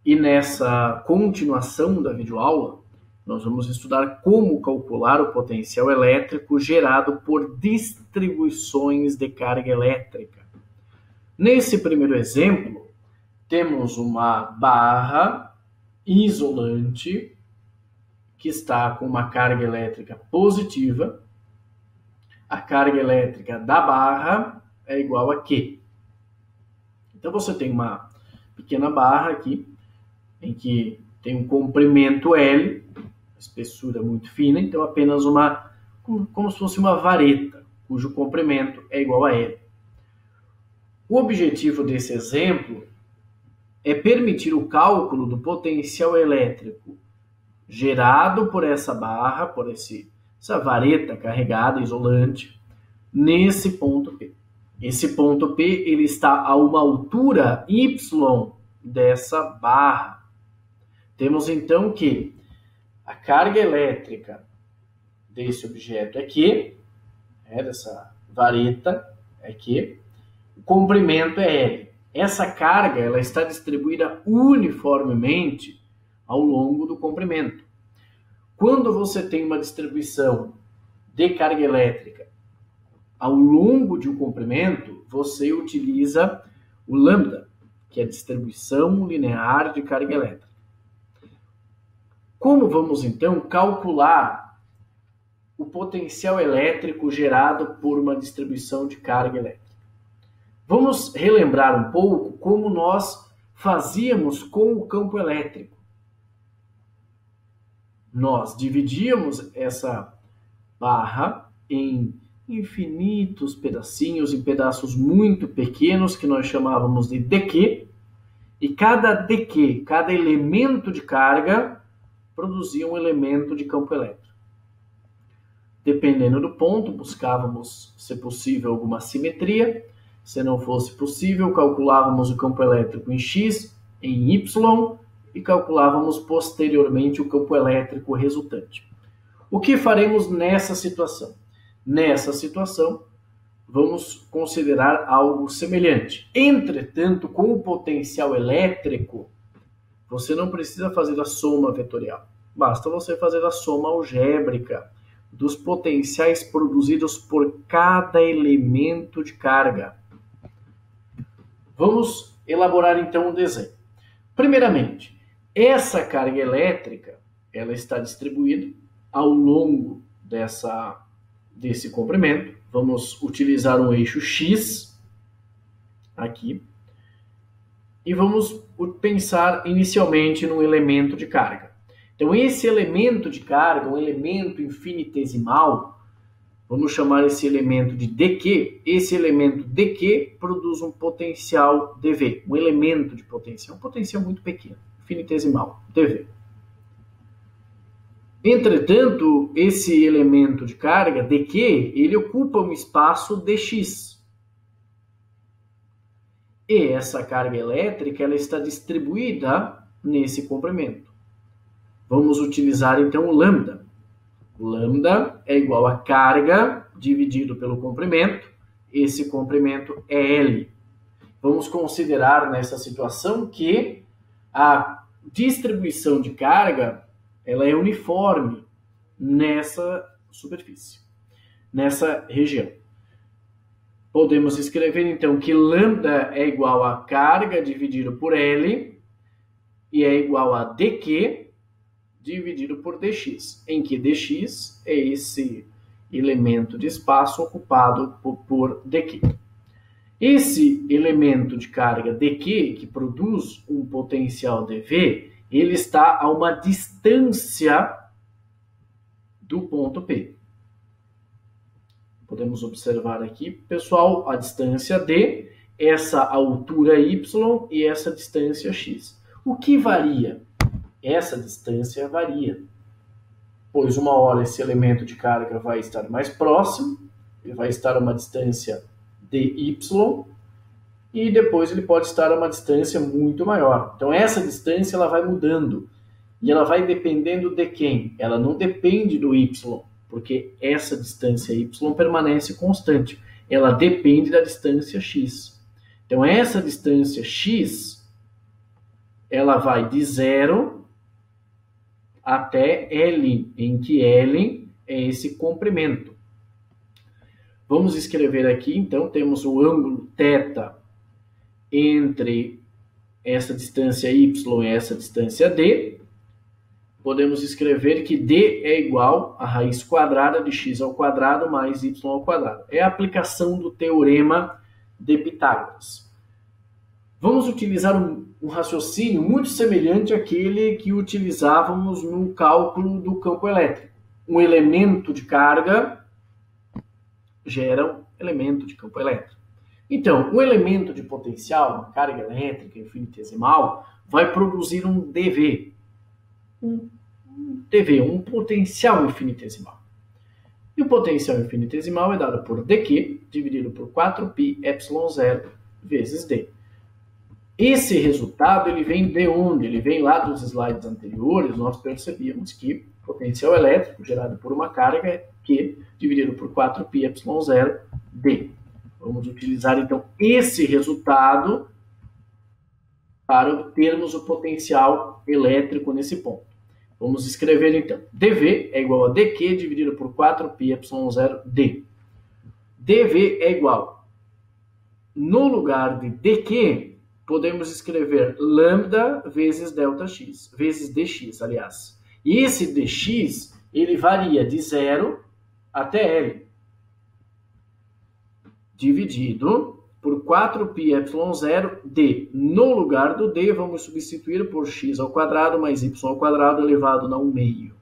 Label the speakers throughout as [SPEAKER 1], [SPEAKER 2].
[SPEAKER 1] E nessa continuação da videoaula, nós vamos estudar como calcular o potencial elétrico gerado por distribuições de carga elétrica. Nesse primeiro exemplo, temos uma barra isolante que está com uma carga elétrica positiva. A carga elétrica da barra é igual a Q. Então você tem uma pequena barra aqui, em que tem um comprimento L, espessura muito fina, então apenas como se fosse uma vareta, cujo comprimento é igual a L. O objetivo desse exemplo é permitir o cálculo do potencial elétrico gerado por essa barra, por essa vareta carregada, isolante, nesse ponto P. Esse ponto P ele está a uma altura Y dessa barra. Temos então que a carga elétrica desse objeto é Q, dessa vareta é Q, o comprimento é L. Essa carga ela está distribuída uniformemente ao longo do comprimento. Quando você tem uma distribuição de carga elétrica ao longo de um comprimento, você utiliza o lambda, que é a distribuição linear de carga elétrica. Como vamos então calcular o potencial elétrico gerado por uma distribuição de carga elétrica? Vamos relembrar um pouco como nós fazíamos com o campo elétrico. Nós dividíamos essa barra em infinitos pedacinhos, em pedaços muito pequenos que nós chamávamos de dQ, e cada dQ, cada elemento de carga, produzia um elemento de campo elétrico. Dependendo do ponto, buscávamos, se possível, alguma simetria. Se não fosse possível, calculávamos o campo elétrico em X, em Y, e calculávamos posteriormente o campo elétrico resultante. O que faremos nessa situação? Nessa situação, vamos considerar algo semelhante. Entretanto, com o potencial elétrico, você não precisa fazer a soma vetorial. Basta você fazer a soma algébrica dos potenciais produzidos por cada elemento de carga. Vamos elaborar então um desenho. Primeiramente, essa carga elétrica ela está distribuída ao longo desse comprimento. Vamos utilizar um eixo X aqui. E vamos pensar inicialmente num elemento de carga. Então, esse elemento de carga, um elemento infinitesimal, vamos chamar esse elemento de dQ. Esse elemento dQ produz um potencial dV, um elemento de potencial, um potencial muito pequeno, infinitesimal, dV. Entretanto, esse elemento de carga, dQ, ele ocupa um espaço dx. E essa carga elétrica ela está distribuída nesse comprimento. Vamos utilizar então o lambda. O lambda é igual a carga dividido pelo comprimento. Esse comprimento é L. Vamos considerar nessa situação que a distribuição de carga ela é uniforme nessa superfície, nessa região. Podemos escrever, então, que lambda é igual a carga dividido por L e é igual a dQ dividido por dx, em que dx é esse elemento de espaço ocupado por dq. Esse elemento de carga dq, que produz um potencial dV, ele está a uma distância do ponto P. Podemos observar aqui, pessoal, a distância D, essa altura Y e essa distância X. O que varia? Essa distância varia, pois uma hora esse elemento de carga vai estar mais próximo, ele vai estar a uma distância dy, e depois ele pode estar a uma distância muito maior. Então essa distância ela vai mudando, e ela vai dependendo de quem? Ela não depende do y, porque essa distância y permanece constante. Ela depende da distância x. Então, essa distância x ela vai de 0 até L, em que L é esse comprimento. Vamos escrever aqui, então, temos o ângulo θ entre essa distância y e essa distância d. Podemos escrever que d é igual a raiz quadrada de x ao quadrado mais y ao quadrado. É a aplicação do teorema de Pitágoras. Vamos utilizar um raciocínio muito semelhante àquele que utilizávamos no cálculo do campo elétrico. Um elemento de carga gera um elemento de campo elétrico. Então, um elemento de potencial, uma carga elétrica infinitesimal, vai produzir um dV. Um potencial infinitesimal. E o potencial infinitesimal é dado por dq dividido por 4πε0 vezes d. Esse resultado ele vem de onde? Ele vem lá dos slides anteriores. Nós percebíamos que o potencial elétrico gerado por uma carga é Q dividido por 4πε0 d. Vamos utilizar então esse resultado para obtermos o potencial elétrico nesse ponto. Vamos escrever então, dV é igual a dq dividido por 4πε0 d. dV é igual, no lugar de dq, podemos escrever lambda vezes ΔX, vezes dx, aliás. E esse dx, ele varia de 0 até L, dividido por 4πε0 d. No lugar do d, vamos substituir por x ao quadrado mais y ao quadrado elevado a 1/2.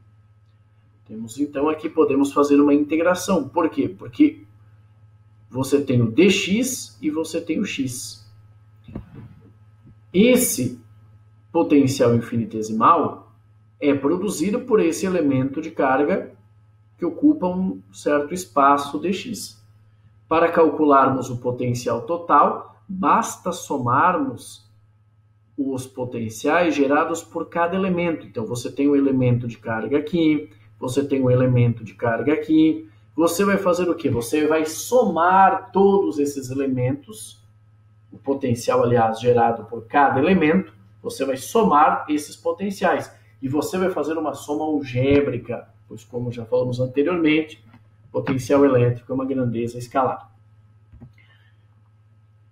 [SPEAKER 1] Temos então aqui, podemos fazer uma integração. Por quê? Porque você tem o dx e você tem o x. Esse potencial infinitesimal é produzido por esse elemento de carga que ocupa um certo espaço dx. Para calcularmos o potencial total, basta somarmos os potenciais gerados por cada elemento. Então, você tem um elemento de carga aqui, você tem um elemento de carga aqui. Você vai fazer o quê? Você vai somar todos esses elementos, o potencial, aliás, gerado por cada elemento, você vai somar esses potenciais. E você vai fazer uma soma algébrica, pois, como já falamos anteriormente, potencial elétrico é uma grandeza escalar.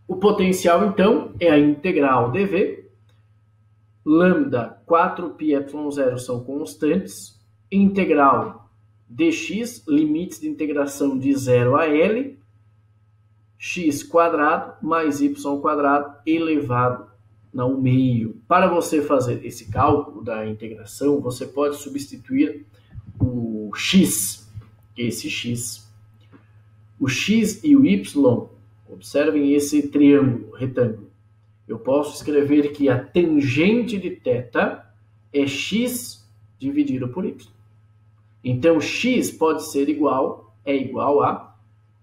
[SPEAKER 1] O potencial, então, é a integral dV. Lambda, 4πε0 são constantes. Integral dx, limites de integração de 0 a L, x quadrado mais y quadrado elevado a 1/2. Para você fazer esse cálculo da integração, você pode substituir o x, esse x. O x e o y, observem esse triângulo, retângulo. Eu posso escrever que a tangente de θ é x dividido por y. Então, x pode ser igual a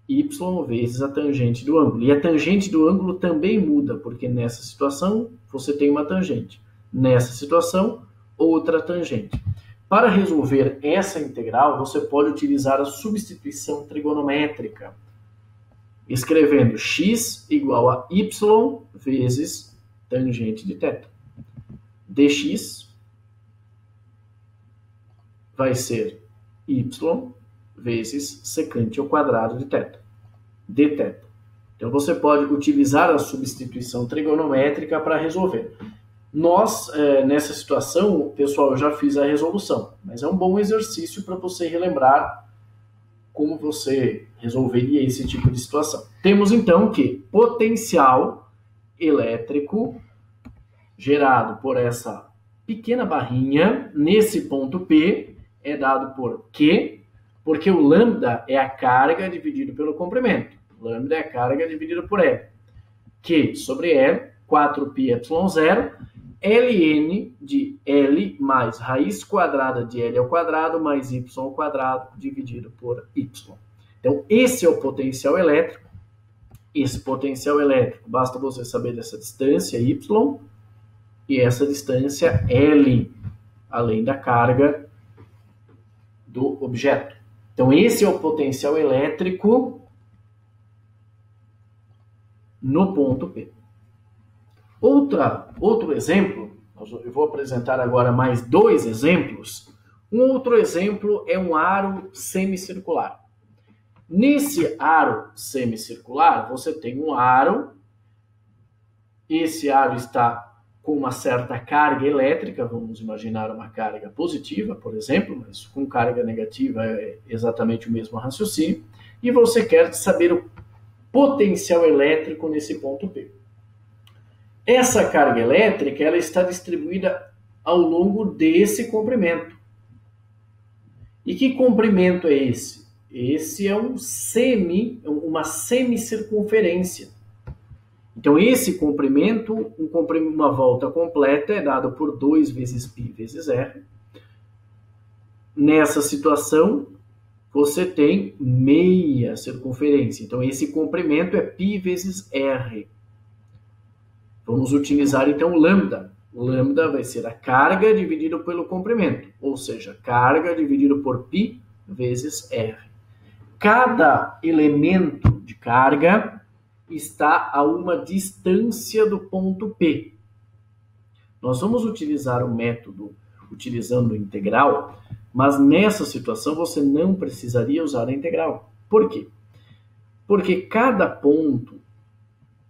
[SPEAKER 1] y vezes a tangente do ângulo. E a tangente do ângulo também muda, porque nessa situação você tem uma tangente. Nessa situação, outra tangente. Para resolver essa integral, você pode utilizar a substituição trigonométrica, escrevendo x igual a y vezes tangente de θ. dx vai ser y vezes secante ao quadrado de θ, dθ. Então, você pode utilizar a substituição trigonométrica para resolver. Nós, nessa situação, pessoal, eu já fiz a resolução, mas é um bom exercício para você relembrar como você resolveria esse tipo de situação. Temos, então, que potencial elétrico gerado por essa pequena barrinha, nesse ponto P, é dado por Q, porque o lambda é a carga dividido pelo comprimento. Lambda é a carga dividido por L. Q sobre L, 4πε0, ln de L mais raiz quadrada de L ao quadrado mais y ao quadrado dividido por y. Então, esse é o potencial elétrico. Esse potencial elétrico, basta você saber dessa distância y e essa distância L, além da carga do objeto. Então, esse é o potencial elétrico no ponto P. Outro exemplo, Eu vou apresentar agora mais 2 exemplos. Um outro exemplo é um aro semicircular. Nesse aro semicircular, você tem um aro. Esse aro está com uma certa carga elétrica, vamos imaginar uma carga positiva, por exemplo, mas com carga negativa é exatamente o mesmo raciocínio. E você quer saber o potencial elétrico nesse ponto P. Essa carga elétrica ela está distribuída ao longo desse comprimento. E que comprimento é esse? Esse é uma semicircunferência. Então, esse comprimento, uma volta completa, é dado por 2 vezes π vezes r. Nessa situação, você tem meia circunferência. Então, esse comprimento é π vezes r. Vamos utilizar, então, lambda. Lambda vai ser a carga dividido pelo comprimento, ou seja, carga dividido por π vezes r. Cada elemento de carga está a uma distância do ponto P. Nós vamos utilizar o método utilizando o integral, mas nessa situação você não precisaria usar a integral. Por quê? Porque cada ponto,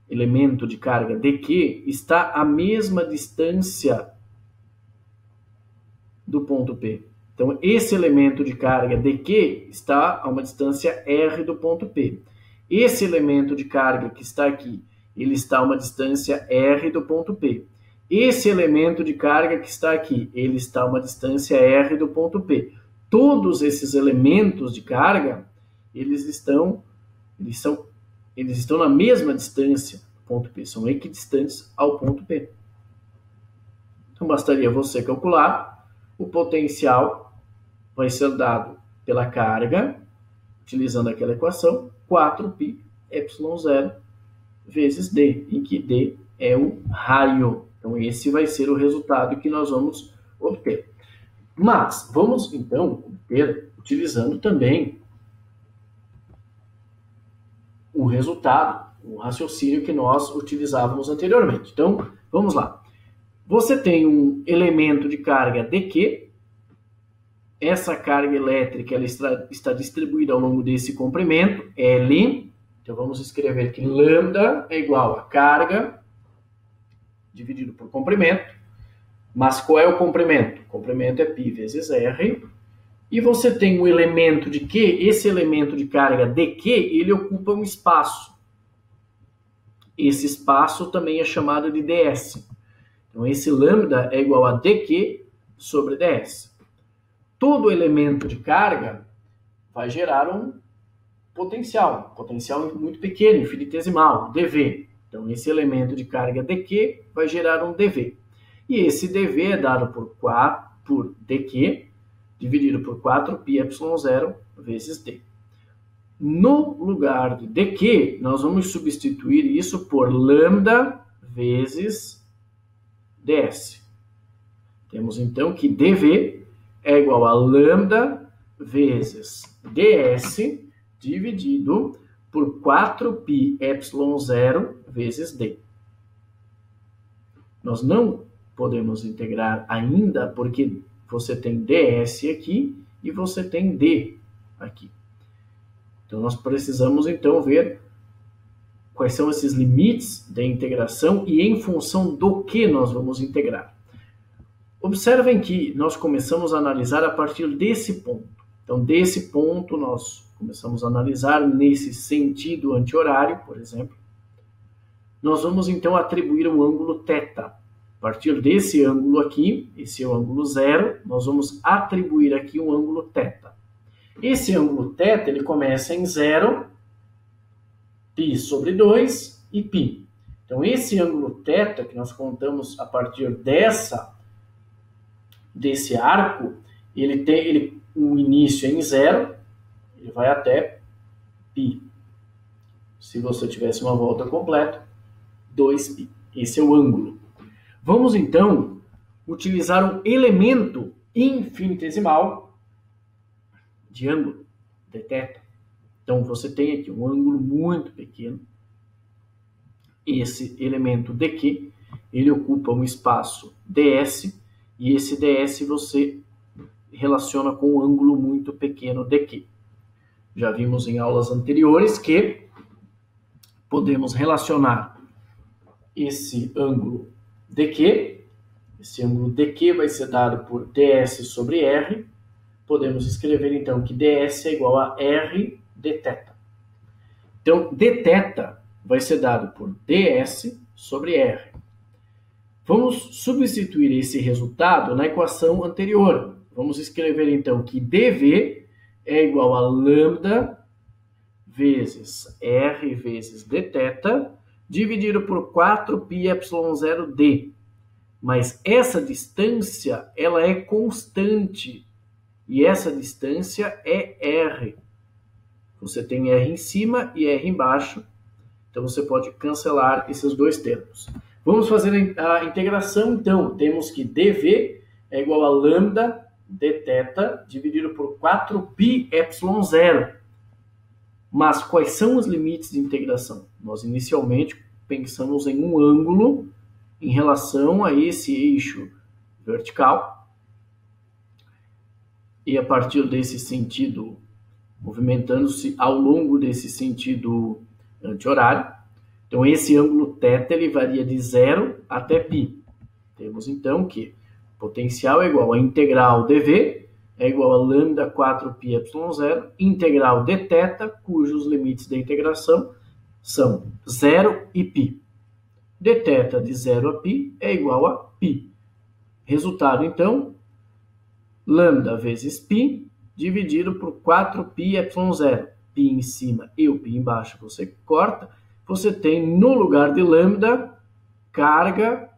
[SPEAKER 1] elemento de carga dq, está à mesma distância do ponto P. Então, esse elemento de carga dq está a uma distância r do ponto P. Esse elemento de carga que está aqui, ele está a uma distância r do ponto P. Esse elemento de carga que está aqui, ele está a uma distância r do ponto P. Todos esses elementos de carga, eles estão na mesma distância do ponto P, são equidistantes ao ponto P. Então, bastaria você calcular o potencial vai ser dado pela carga, utilizando aquela equação, 4π ε0 vezes d, em que d é o raio. Então, esse vai ser o resultado que nós vamos obter. Mas, vamos, então, obter utilizando também o resultado, o raciocínio que nós utilizávamos anteriormente. Então, vamos lá. Você tem um elemento de carga dq. Essa carga elétrica ela está distribuída ao longo desse comprimento, L. Então, vamos escrever que lambda é igual a carga dividido por comprimento. Mas qual é o comprimento? O comprimento é π vezes r. E você tem um elemento de Q. Esse elemento de carga dq, ele ocupa um espaço. Esse espaço também é chamado de ds. Então, esse lambda é igual a dq sobre ds. Todo elemento de carga vai gerar um potencial muito pequeno, infinitesimal, dV. Então, esse elemento de carga dq vai gerar um dV. E esse dV é dado por dq, dividido por 4π ε0 vezes d. No lugar de dq, nós vamos substituir isso por lambda vezes ds. Temos, então, que dV é igual a lambda vezes ds dividido por 4π ε0 vezes d. Nós não podemos integrar ainda porque você tem ds aqui e você tem d aqui. Então, nós precisamos, então, ver quais são esses limites da integração e em função do que nós vamos integrar. Observem que nós começamos a analisar a partir desse ponto. Então, desse ponto, nós começamos a analisar nesse sentido anti-horário, por exemplo. Nós vamos, então, atribuir um ângulo θ. A partir desse ângulo aqui, esse é o ângulo 0, nós vamos atribuir aqui um ângulo θ. Esse ângulo θ, ele começa em 0, π sobre 2 e π. Então, esse ângulo θ, que nós contamos a partir desse arco, ele tem um início em 0, ele vai até π. Se você tivesse uma volta completa, 2π. Esse é o ângulo. Vamos, então, utilizar um elemento infinitesimal de ângulo, dθ. Então, você tem aqui um ângulo muito pequeno, esse elemento dq, ele ocupa um espaço ds, e esse ds você relaciona com um ângulo muito pequeno dq. Já vimos em aulas anteriores que podemos relacionar esse ângulo dq, esse ângulo dq vai ser dado por ds sobre r. Podemos escrever então que ds é igual a r dθ. Então, dθ vai ser dado por ds sobre r. Vamos substituir esse resultado na equação anterior. Vamos escrever então que dv é igual a lambda vezes r vezes dθ dividido por 4πε0d. Mas essa distância ela é constante e essa distância é r. Você tem r em cima e r embaixo, então você pode cancelar esses dois termos. Vamos fazer a integração, então. Temos que dv é igual a lambda dθ dividido por 4πε0. Mas quais são os limites de integração? Nós inicialmente pensamos em um ângulo em relação a esse eixo vertical. E a partir desse sentido, movimentando-se ao longo desse sentido anti-horário. Então, esse ângulo θ ele varia de 0 até π. Temos, então, que potencial é igual a integral dv, é igual a lambda 4πε0, integral dθ, cujos limites da integração são 0 e π. dθ de 0 a π é igual a π. Resultado, então, lambda vezes π dividido por 4πε0. π em cima e o π embaixo você corta. Você tem, no lugar de lambda, carga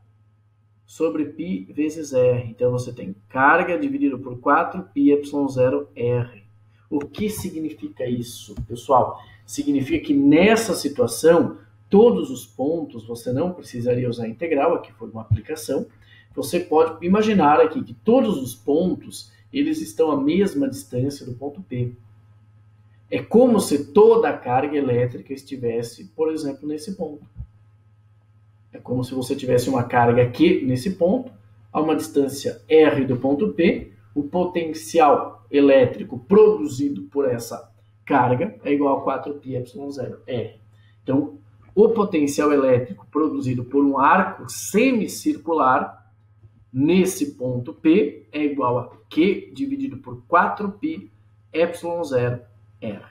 [SPEAKER 1] sobre π vezes r. Então, você tem carga dividido por 4πε0r. O que significa isso, pessoal? Significa que nessa situação, todos os pontos, você não precisaria usar integral, aqui foi uma aplicação. Você pode imaginar aqui que todos os pontos, eles estão à mesma distância do ponto P. É como se toda a carga elétrica estivesse, por exemplo, nesse ponto. É como se você tivesse uma carga Q nesse ponto, a uma distância R do ponto P, o potencial elétrico produzido por essa carga é igual a 4πε0R. Então, o potencial elétrico produzido por um arco semicircular nesse ponto P é igual a Q dividido por 4πε0R.